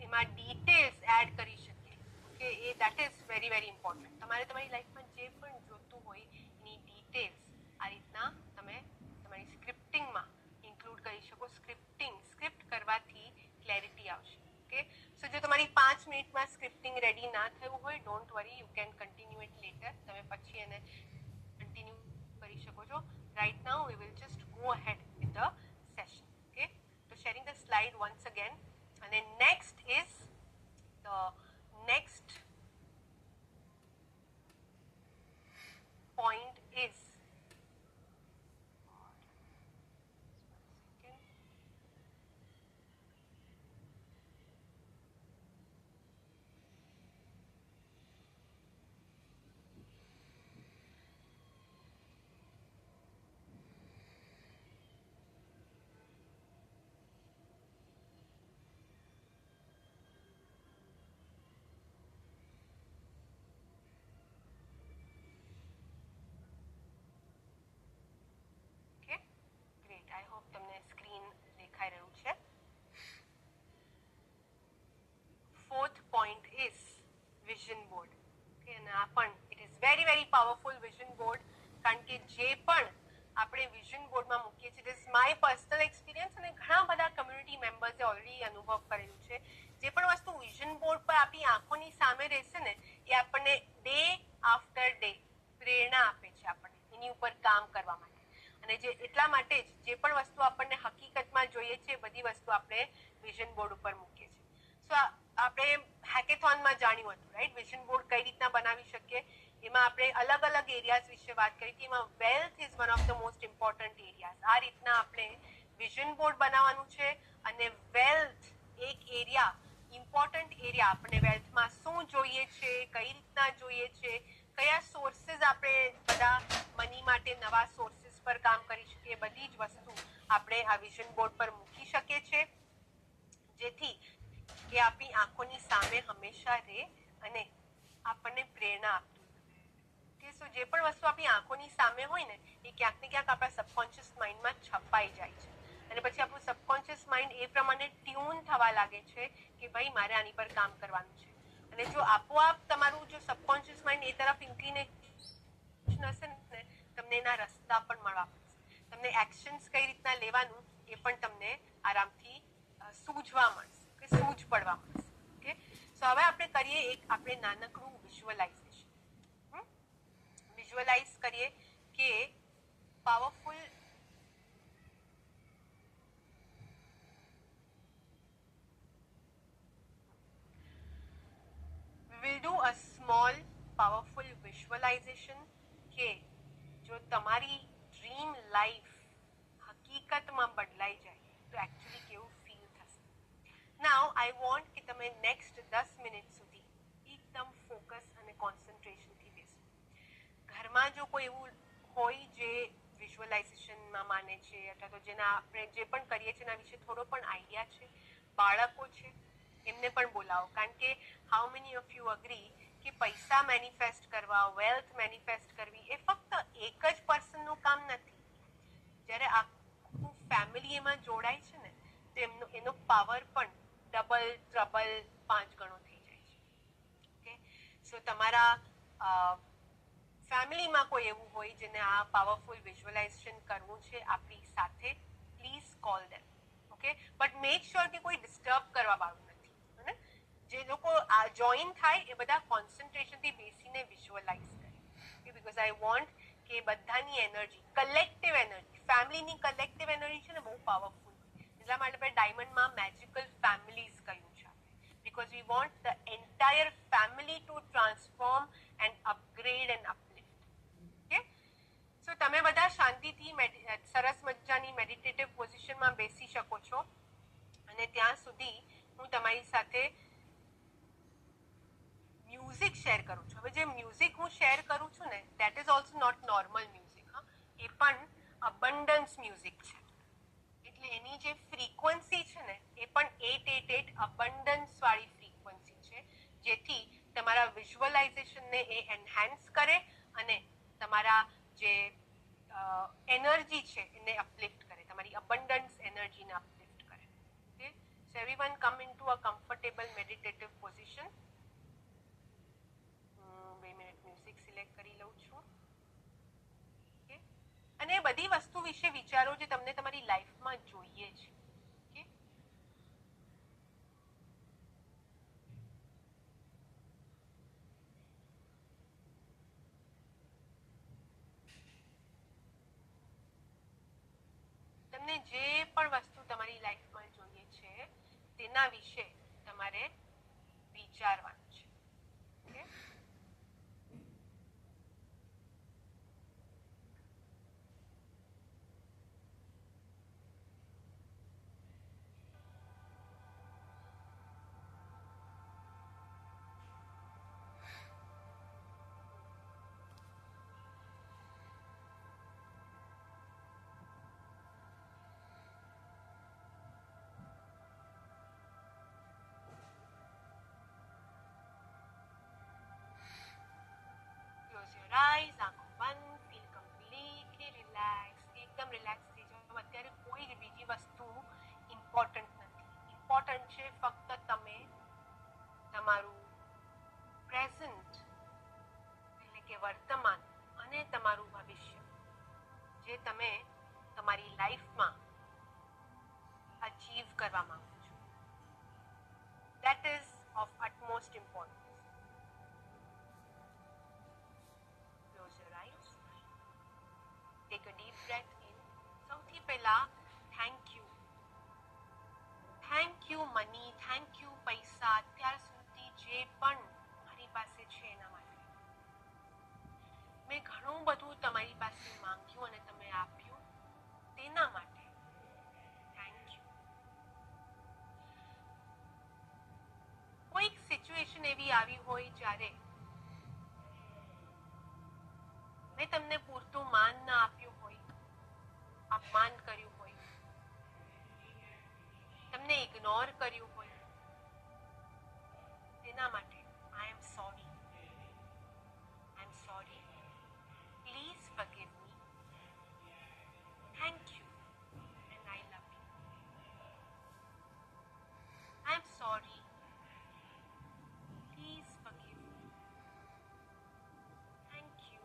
એમાં ડિટેલ્સ એડ કરી શકીએ. Okay, A that is very very important. તમારે તમારી લાઈફમાં જે પણ જોતું હોય એની ડિટેલ્સ આ રીતના તમે તમારી સ્ક્રિપ્ટિંગમાં ઇન્ક્લુડ કરી શકો. સ્ક્રિપ્ટ કરવાથી ક્લેરિટી આવશે. ઓકે, સો જો તમારી 5 મિનિટમાં સ્ક્રિપ્ટિંગ રેડી ના થયું હોય, don't worry, you can continue it letter. તમે પછી એને કન્ટિન્યુ કરી શકો છો. Right now we will just go ahead with the session. Okay, so sharing the slide once again. And then next is the next point is vision board, કારણ કે જે પણ આપણે વિઝન બોર્ડમાં મૂકીએ છીએ, ધીસ માય પર્સનલ એક્સપિરિયન્સ અને ઘણા બધા કમ્યુનિટી મેમ્બર્સે ઓલરેડી અનુભવ કરેલું છે, જે પણ વસ્તુ વિઝન બોર્ડ પર આપણી આંખોની સામે રહેશે ને એ આપણને ડે આફ્ટર ડે પ્રેરણા આપે છે આપણને એની ઉપર કામ કરવા માટે. અને જે એટલા માટે જ જે પણ વસ્તુ આપણને હકીકતમાં જોઈએ છે એ બધી વસ્તુ આપણે વિઝન બોર્ડ ઉપર મૂકીએ છીએ. સો આપણે હેકેથોનમાં જાણ્યું હતું, રાઈટ, વિઝન બોર્ડ કઈ રીતના બનાવી શકીએ. એમાં આપણે અલગ અલગ એરિયાઝ વિશે વાત કરી હતી. એમાં wealth is one of the most important areas. આ રીતના આપણે વિઝન બોર્ડ બનાવવાનું છે અને વેલ્થ એક એરિયા, ઇમ્પોર્ટન્ટ એરિયા, આપણે વેલ્થમાં શું જોઈએ છે, કઈ રીતના જોઈએ છે, કયા સોર્સિસ આપણે બધા મની માટે નવા સોર્સિસ પર કામ કરી શકીએ, બધી જ વસ્તુ આપણે આ વિઝન બોર્ડ પર મૂકી શકીએ છીએ, જેથી એ આપણી આંખોની સામે હંમેશા રહે અને આપણને પ્રેરણા આપતું. સો જે પણ વસ્તુ આપણી આંખોની સામે હોય ને એ ક્યાંક ને ક્યાંક આપણા સબકોન્શિયસ માઇન્ડમાં છપાઈ જાય છે અને પછી આપણું સબકોન્શિયસ માઇન્ડ એ પ્રમાણે ટ્યુન થવા લાગે છે કે ભાઈ મારે આની પર કામ કરવાનું છે. અને જો આપોઆપ તમારું જો સબકોન્શિયસ માઇન્ડ એ તરફ ઇન્ક્લિનેશન હશે ને, તમને એના રસ્તા પણ મળવા મળશે. તમને એક્શન્સ કઈ રીતના લેવાનું એ પણ તમને આરામથી સૂઝવા મળશે, કે સૂઝ પડવા મળશે. ઓકે, સો હવે આપણે કરીએ એક આપણે નાનકડું વિઝ્યુઅલાઇઝેશન. વિઝ્યુઅલાઇઝ કરીએ કે powerful we'll do a small powerful visualization કે જો તમારી ડ્રીમ લાઈફ હકીકતમાં બદલાઈ જાય તો એકચ્યુઅલી કેવું ફીલ થશે. નાઉ આઈ વોન્ટ કે તમે નેક્સ્ટ 10 મિનિટ સુધી એકદમ ફોકસ અને કોન્સન્ટ્રેશનથી બેસો. ઘરમાં જો કોઈ એવું હોય જે વિઝ્યુઅલાઇઝેશનમાં માને છે અથવા તો જેના આપણે જે પણ કરીએ છીએ એના વિશે થોડો પણ આઈડિયા છે, બાળકો છે, એમને પણ બોલાવો. કારણ કે how many of you agree કે પૈસા મેનિફેસ્ટ કરવા, વેલ્થ મેનિફેસ્ટ કરવી એ ફક્ત એક જ પર્સનનું કામ નથી. જ્યારે આખું ફેમિલી એમાં જોડાય છે ને તો એનો પાવર પણ ડબલ, ટ્રબલ, 5 ગણો થઈ જાય છે. ઓકે, સો તમારા ફેમિલીમાં કોઈ એવું હોય જેને આ પાવરફુલ વિઝ્યુઅલાઇઝેશન કરવું છે આપણી સાથે, please call them. Okay, but make sure કે કોઈ ડિસ્ટર્બ કરવા વાળું નથી. અને જે લોકો આ જોઈન થાય એ બધા કોન્સન્ટ્રેશનથી બેસીને વિઝ્યુઅલાઇઝ કરે. બીકોઝ આઈ વોન્ટ કે બધાની એનર્જી, કલેક્ટિવ એનર્જી, ફેમિલીની કલેક્ટિવ એનર્જી છે ને બહુ પાવરફુલ. એટલા માટે આપણે ડાયમંડમાં મેજિકલ ફેમિલીઝ કહ્યું છે. Because we want the entire family to transform and upgrade and uplift. Okay? So તમે બધા શાંતિથી સરસ મજાની મેડિટેટિવ પોઝિશનમાં બેસી શકો છો અને ત્યાં સુધી હું તમારી સાથે મ્યુઝિક શેર કરું છું. હવે જે મ્યુઝિક હું શેર કરું છું ને that is also not normal music. એ પણ અબન્ડન્સ મ્યુઝિક છે. એટલે એની જે ફ્રીક્વન્સી છે ને એ પણ 888 અબન્ડન્સ વાળી ફ્રીક્વન્સી છે, જેથી તમારા વિઝ્યુઅલાઇઝેશનને એ એન્હાન્સ કરે અને તમારા જે એનર્જી છે એને અપલિફ્ટ કરે, તમારી અબન્ડન્સ એનર્જીને અપલિફ્ટ કરે. Okay, so everyone come into a comfortable meditative position. 2 minute music select કરી લઉં છું. અને એ બધી વસ્તુ વિશે વિચારો જે તમને તમારી લાઈફમાં જોઈએ છે. ઓકે, તમને જે પણ વસ્તુ તમારી લાઈફમાં જોઈએ છે તેના વિશે તમારે વિચારવાનું છે. ઓકે, close your eyes, આંખો બંધ, feel completely relaxed. એકદમ રિલેક્સ થઈ જાઓ. અત્યારે કોઈ જ બીજી વસ્તુ ઇમ્પોર્ટન્ટ નથી. ઇમ્પોર્ટન્ટ છે ફક્ત તમે તમારું પ્રેઝન્ટ એટલે કે વર્તમાન અને તમારું જે તમે તમારી લાઈફમાં અચીવ કરવા માંગો છો. That is of utmost importance. Close your eyes. Take a deep breath in. સૌથી પહેલા thank you. Thank you money, thank you પૈસા, અત્યાર સુધી જે પણ મારી પાસે છે એના માટે. મેં ઘણું બધું તમારી પાસે માંગ્યું અને તમે આપ્યું તેના માટે થેન્ક યુ. કોઈક સિચ્યુએશન એવી આવી હોય જ્યારે મેં તમને પૂરતું માન ના આપ્યું હોય, અપમાન કર્યું હોય, તમને ઇગ્નોર કર્યું હોય, તેના માટે I am sorry. I am sorry. Please forgive me. Thank you and I love you. I am sorry. Please forgive me. Thank you.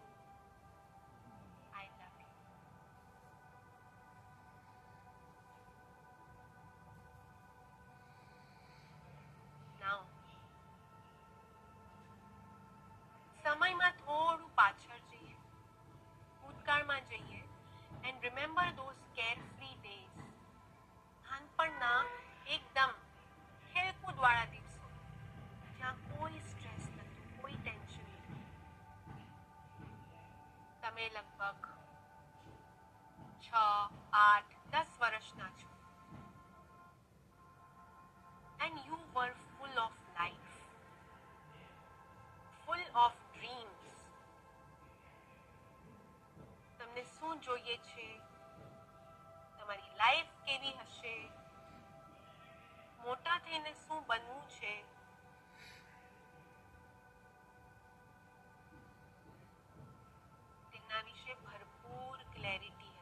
I love you. Now, સમયમાં થોડું પાછળ જઈએ, ભૂતકાળમાં જઈએ and remember those carefree days. નાનપણના એકદમ ખેલકૂદવાળા દિવસો જ્યાં કોઈ સ્ટ્રેસ નતું, કોઈ ટેન્શન નતું. તમે લગભગ 6, 8, 10 વર્ષના છો and you were full of life, full of dreams. તમને શું જોઈએ છે, તમારી લાઈફ કેવી હશે, મોટા થઈને શું બનવું છે, તેના વિશે ભરપૂર ક્લેરિટી હતી.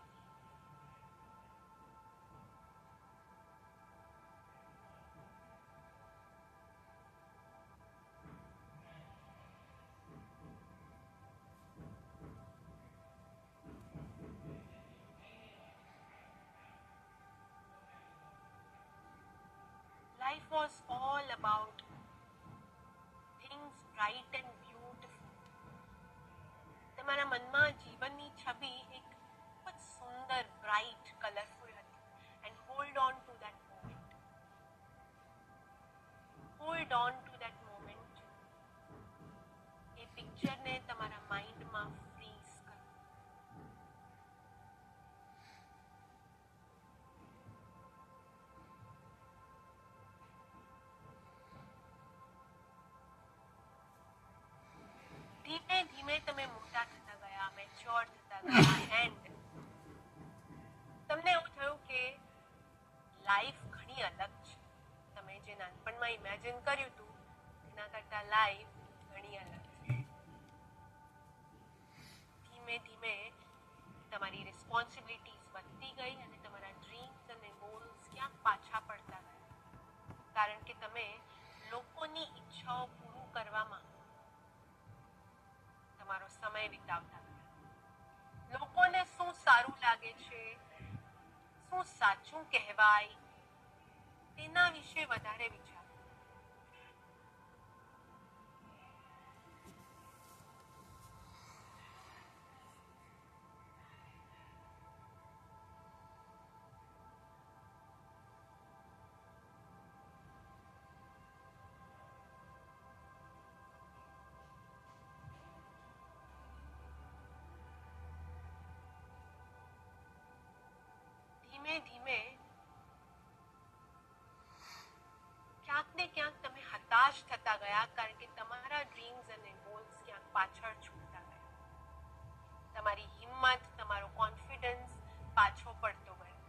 Life was all about things bright and beautiful. તમારા મનમાં જીવનની છબી એક ખૂબ જ સુંદર, બ્રાઇટ, કલરફુલ હતી. And hold on to that moment. Hold on to that moment. એ પિક્ચરને તમારા માઇન્ડમાં ફ્રીઝ કરો. ધીમે ધીમે તમે મોટા થતા ગયા, મેચ્યોર થતા ગયા એન્ડ તમને એવું થયું કે લાઈફ ઘણી અલગ છે. તમે જે નાનપણમાં ઇમેજિન કર્યું હતું તેના કરતાં લાઈફ ઘણી અલગ છે. ધીમે ધીમે તમારી રિસ્પોન્સિબિલિટીઝ વધતી ગઈ અને તમારા ડ્રીમ્સ અને ગોલ્સ ક્યાંક પાછા પડતા ગયા, કારણ કે તમે લોકોની ઈચ્છાઓ પૂરું કરવામાં તમારો સમય વિતાવતા ગયા. લોકોને શું સારું લાગે છે, શું સાચું કહેવાય, તેના વિશે વધારે વિચારો. ધીમે ધીમે ક્યાંક ને ક્યાંક તમે હતાશ થતા ગયા, કારણ કે તમારા ડ્રીમ્સ અને ગોલ્સ ક્યાંક પાછળ છૂટતા ગયા. તમારી હિંમત, તમારો કોન્ફિડન્સ પાછો પડતો ગયો.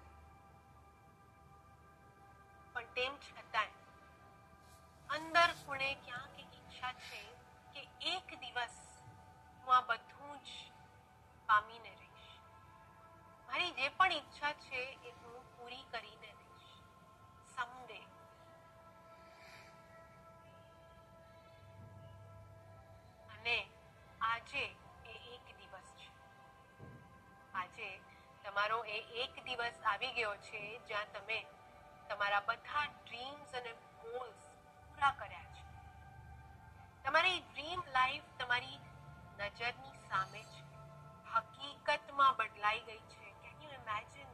પણ તેમ છતાંય અંદર ખૂણે ક્યાંક એક ઈચ્છા છે કે એક દિવસ હું આ બધું જ પામીને રહીશ. મારી જે પણ ઈચ્છા છે એ હું પૂરી કરીને રહીશ someday. અને આજે એ એક દિવસ છે. આજે તમારો એ એક દિવસ આવી ગયો છે જ્યાં તમે તમારા બધા ડ્રીમ્સ અને ગોલ્સ પૂરા કર્યા છે. તમારી ડ્રીમ લાઈફ તમારી નજરની સામે છે, હકીકતમાં બદલાઈ ગઈ છે. Can you imagine?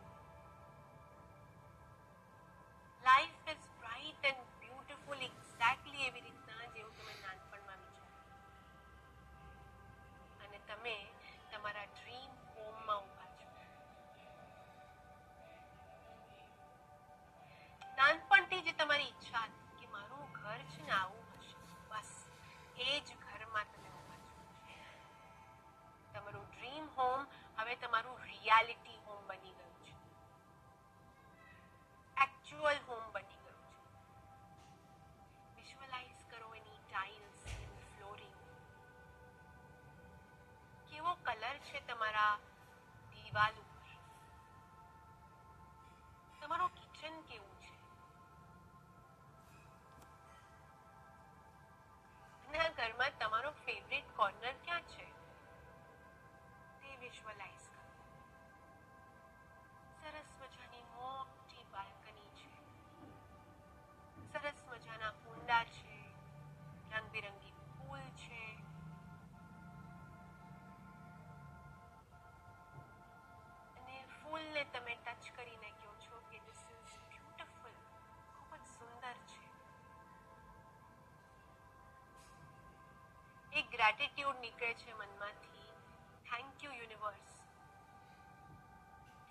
Life is bright and beautiful exactly એવી રીતના જેવું તમે નાનપણમાં વિચાર્યું. અને તમે તમારા ડ્રીમ હોમમાં ઊભા છો. નાનપણથી જે તમારી ઈચ્છા હતી કે મારું ઘર છે ને આવું હશે, બસ એ જ ઘરમાં તમે ઊભા છો. તમારું ડ્રીમ હોમ હવે તમારું રિયાલિટી હોમ બની ગયું છે, એકચ્યુઅલ હોમ બની ગયું છે. વિઝ્યુઅલાઇઝ કરો એની ટાઇલ્સ, એની ફ્લોરિંગ, કેવો કલર છે તમારા દિવાલ ઉપર, તમારું કિચન કેવું છે, અને આ ઘરમાં તમારો ફેવરેટ કોર્નર ક્યાં છે તે વિઝ્યુઅલાઇઝ કરો. સરસ મજાની મોટી બાલ્કની છે, સરસ મજાના કુંડા છે, રંગબેરંગી ફૂલ છે, અને ફૂલને તમે ટચ કરીને કહો છો કે ધીસ ઇઝ બ્યુટીફુલ, ખૂબ જ સુંદર છે. એક ગ્રેટિટ્યુડ નીકળે છે મનમાંથી. થેન્ક યુ યુનિવર્સ,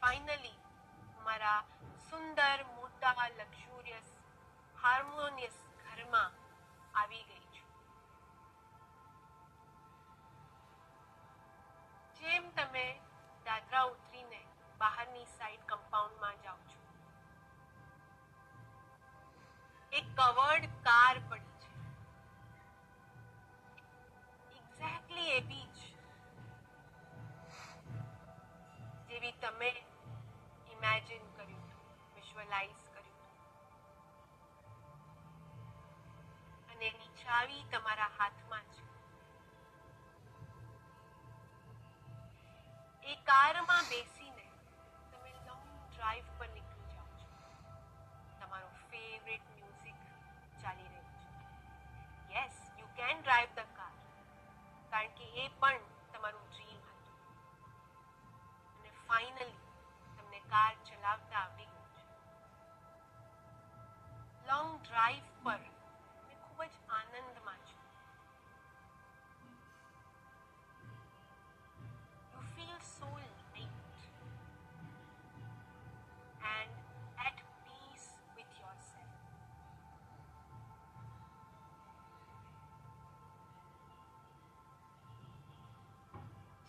ફાઇનલી મારા સુંદર, મોટા, લક્ઝુરિયસ, હાર્મોનિયસ ઘરમાં આવી ગઈ છું. જેમ તમે દાદરા ઉતરીને બહારની સાઈડ કમ્પાઉન્ડમાં જાઓ છો, એક કવર્ડ કાર પડી છે, એક્ઝેક્ટલી એવી જ જેવી તમે ઇમેજિન કર્યું હતું, વિઝ્યુઅલાઇઝ કર્યું હતું. અને એની ચાવી તમારા હાથમાં છે. એ કારમાં બેસીને તમે લોંગ ડ્રાઈવ પર નીકળી જાઓ છો. તમારો ફેવરેટ મ્યુઝિક ચાલી રહ્યું છે. Yes, you can drive the car, કારણ કે એ પણ તમારું ડ્રીમ હતું. અને ફાઇનલી તમને કાર ચલાવતા આવડી ગયું છે. લોંગ ડ્રાઈવ પર તમે ખૂબ જ આનંદમાં છો. You feel so light and at peace with yourself.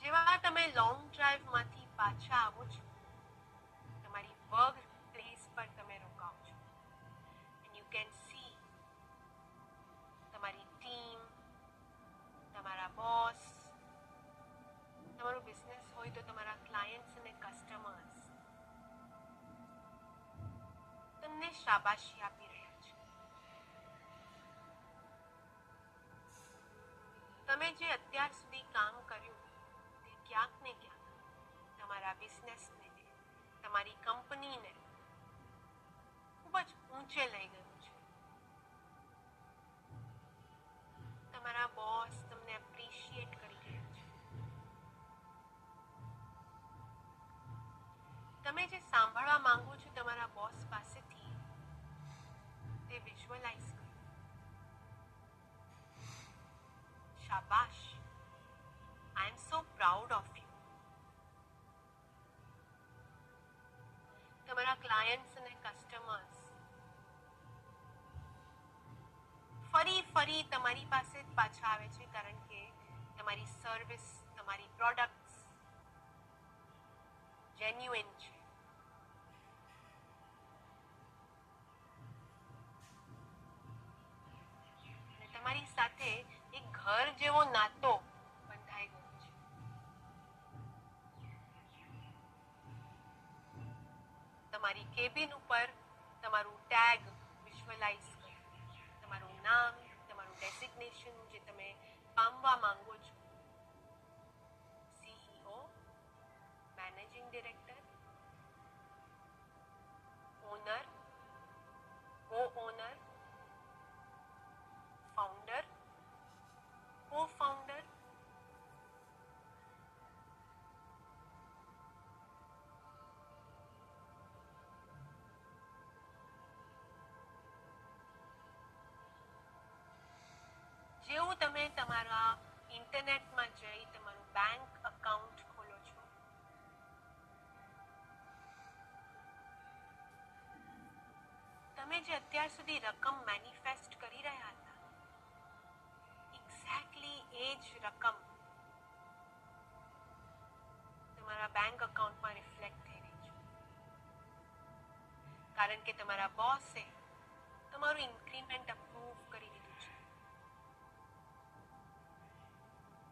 જેવા તમે લોંગ ડ્રાઈવમાંથી પાછા આવો છો, તમારી વર્ક પ્લેસ પર તમે રોકાઓ છો, and you can see તમારી ટીમ, તમારા બોસ, તમારું બિઝનેસ હોય તો તમારા ક્લાયન્ટ્સ અને કસ્ટમર્સ તમને શાબાશી આપી રહ્યા છે. તમે જે અત્યાર સુધી કામ કર્યું તે ક્યાંક ને ક્યાંક તમારા બિઝનેસને, તમારી કંપનીને ખૂબ જ ઊંચે લઈ ગયું છે. તમારા બોસ તમને એપ્રિશિએટ કરી રહ્યા છે. તમે જે સાંભળવા માંગો છો તમારા બોસ પાસેથી તે વિઝ્યુઅલાઇઝ કરો. શાબાશ, આઈ એમ સો પ્રાઉડ ઓફ યુ. તમારા ક્લાયન્ટ્સ અને કસ્ટમર્સ ફરી તમારી પાસે જ પાછા આવે છે, કારણ કે તમારી સર્વિસ, તમારી પ્રોડક્ટ્સ જેન્યુઇન છે. અને તમારી સાથે એક ઘર જેવો નાતો બંધાઈ ગયો છે. તમારી કેબિન ઉપર તમારું ટેગ વિઝ્યુઅલાઇઝ કરો, તમારું નામ, તમારું ડેઝિગ્નેશન જે તમે પામવા માંગો છો, CEO, મેનેજિંગ ડિરેક્ટર, જેવું તમે તમારા ઇન્ટરનેટમાં જઈ તમારું બેંક અકાઉન્ટ ખોલો છો, તમે જે અત્યાર સુધી રકમ મેનિફેસ્ટ કરી રહ્યા હતા, એક્ઝેક્ટલી એ જ રકમ તમારા બેંક અકાઉન્ટમાં રિફ્લેક્ટ થઈ રહી છે. કારણ કે તમારા બોસે તમારું ઇન્ક્રીમેન્ટ અપ્રૂવ કરી દીધું છે.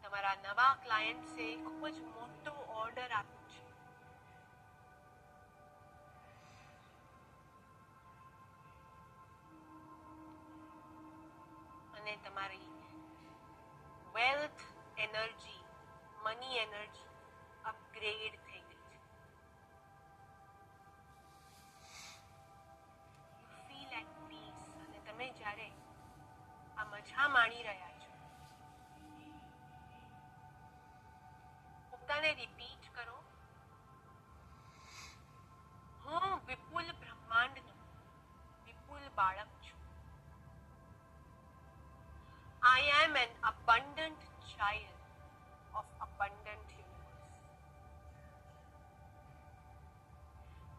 તમારા નવા ક્લાયન્ટ્સે ખૂબ જ મોટો ઓર્ડર આપ્યો છે. અને તમારી wealth energy, money energy upgrade થઈ ગઈ છે. You feel at peace. અને તમે જ્યારે આ મજા માણી રહ્યા છો, પોતાને રિપીટ કરો, હું વિપુલ બ્રહ્માંડનો વિપુલ બાળક છું. I am an abundant child of abundant universe.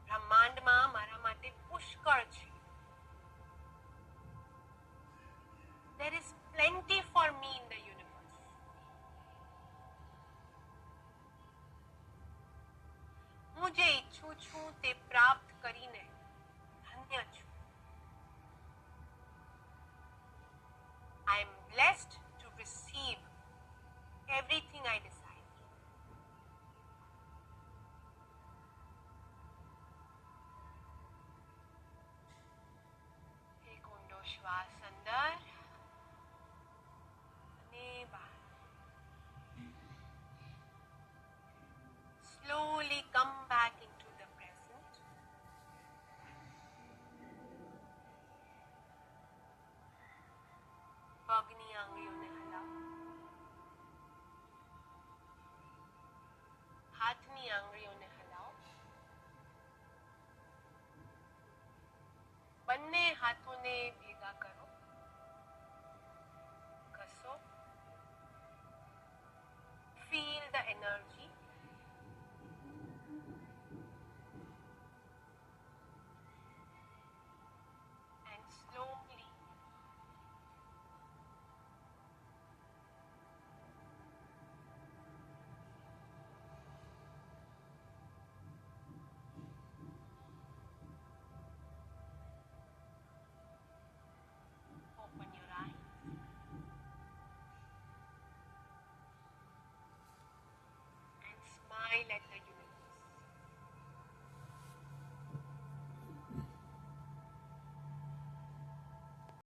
બ્રહ્માંડમાં મારા માટે પુષ્કળ છે. There is plenty for me in the universe. હું જે ઈચ્છું છું તે પ્રાપ્ત કરીને ધન્ય છું. I am blessed to receive everything I desire. એક ઊંડો શ્વાસ અંદર અને બહાર. Slowly come back into the present. પગની આંગળીઓને હલાવો, હાથની આંગળીઓને હલાવો, બંને હાથોને ભેગા કરો.